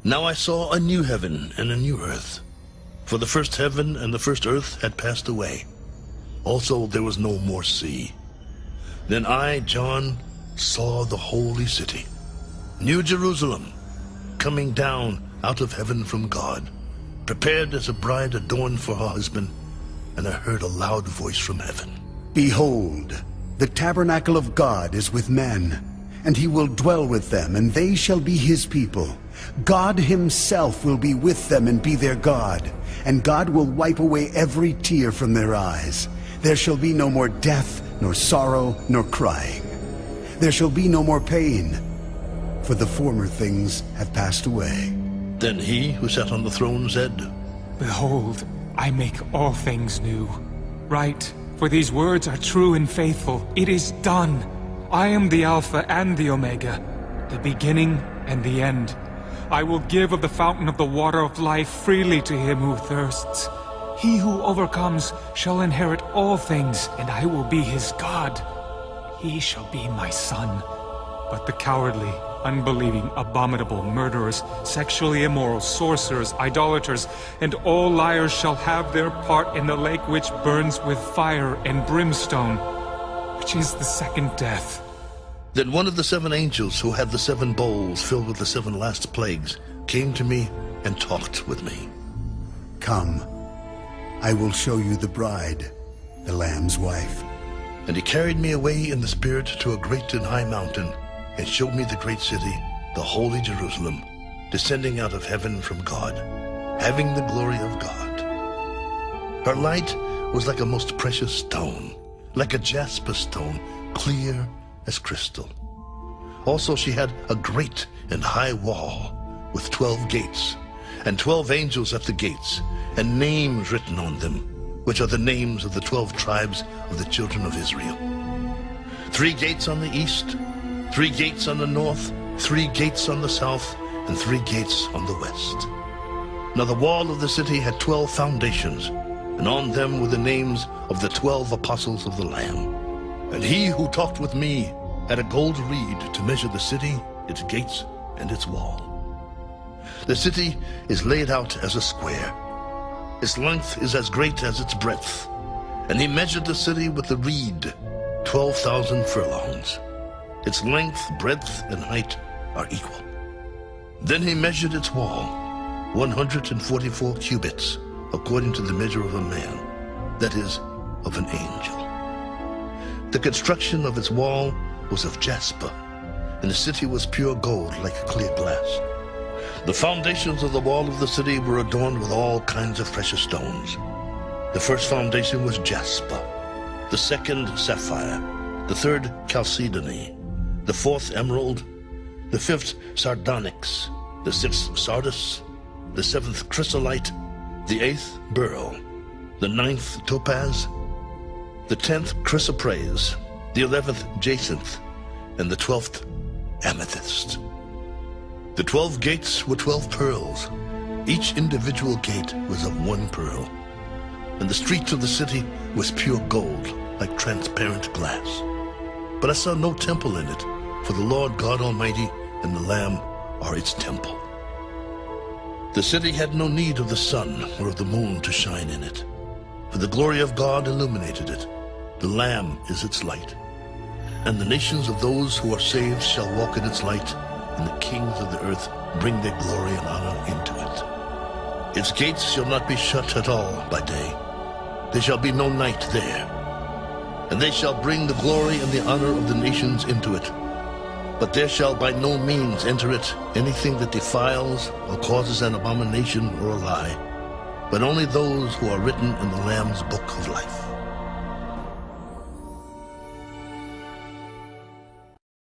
Now I saw a new heaven and a new earth. For the first heaven and the first earth had passed away. Also there was no more sea. Then I, John, saw the holy city, New Jerusalem, coming down out of heaven from God, prepared as a bride adorned for her husband. And I heard a loud voice from heaven. Behold, the tabernacle of God is with men, and he will dwell with them, and they shall be his people. God himself will be with them and be their God, and God will wipe away every tear from their eyes. There shall be no more death, nor sorrow, nor crying. There shall be no more pain, for the former things have passed away. Then he who sat on the throne said, Behold, I make all things new. Write, for these words are true and faithful. It is done. I am the Alpha and the Omega, the beginning and the end. I will give of the fountain of the water of life freely to him who thirsts. He who overcomes shall inherit all things, and I will be his God. He shall be my son. But the cowardly, unbelieving, abominable, murderers, sexually immoral, sorcerers, idolaters, and all liars shall have their part in the lake which burns with fire and brimstone, which is the second death. Then one of the 7 angels who had the 7 bowls filled with the 7 last plagues came to me and talked with me. Come, I will show you the bride, the Lamb's wife. And he carried me away in the Spirit to a great and high mountain, and showed me the great city, the holy Jerusalem, descending out of heaven from God, having the glory of God. Her light was like a most precious stone, like a jasper stone, clear as crystal. Also she had a great and high wall with 12 gates, and 12 angels at the gates, and names written on them, which are the names of the 12 tribes of the children of Israel. 3 gates on the east, 3 gates on the north, 3 gates on the south, and 3 gates on the west. Now the wall of the city had 12 foundations, and on them were the names of the 12 apostles of the Lamb. And he who talked with me had a gold reed to measure the city, its gates, and its wall. The city is laid out as a square. Its length is as great as its breadth. And he measured the city with the reed, 12,000 furlongs. Its length, breadth, and height are equal. Then he measured its wall, 144 cubits, according to the measure of a man, that is, of an angel. The construction of its wall was of jasper, and the city was pure gold like clear glass. The foundations of the wall of the city were adorned with all kinds of precious stones. The first foundation was jasper, the second sapphire, the third chalcedony, the fourth emerald, the fifth sardonyx, the sixth sardis, the seventh chrysolite, the eighth beryl, the ninth topaz, the 10th chrysoprase, the 11th jacinth, and the 12th amethyst. The 12 gates were 12 pearls. Each individual gate was of 1 pearl. And the street of the city was pure gold, like transparent glass. But I saw no temple in it, for the Lord God Almighty and the Lamb are its temple. The city had no need of the sun or of the moon to shine in it, for the glory of God illuminated it. The Lamb is its light. And the nations of those who are saved shall walk in its light, and the kings of the earth bring their glory and honor into it. Its gates shall not be shut at all by day. There shall be no night there. And they shall bring the glory and the honor of the nations into it. But there shall by no means enter it anything that defiles or causes an abomination or a lie, but only those who are written in the Lamb's book of life.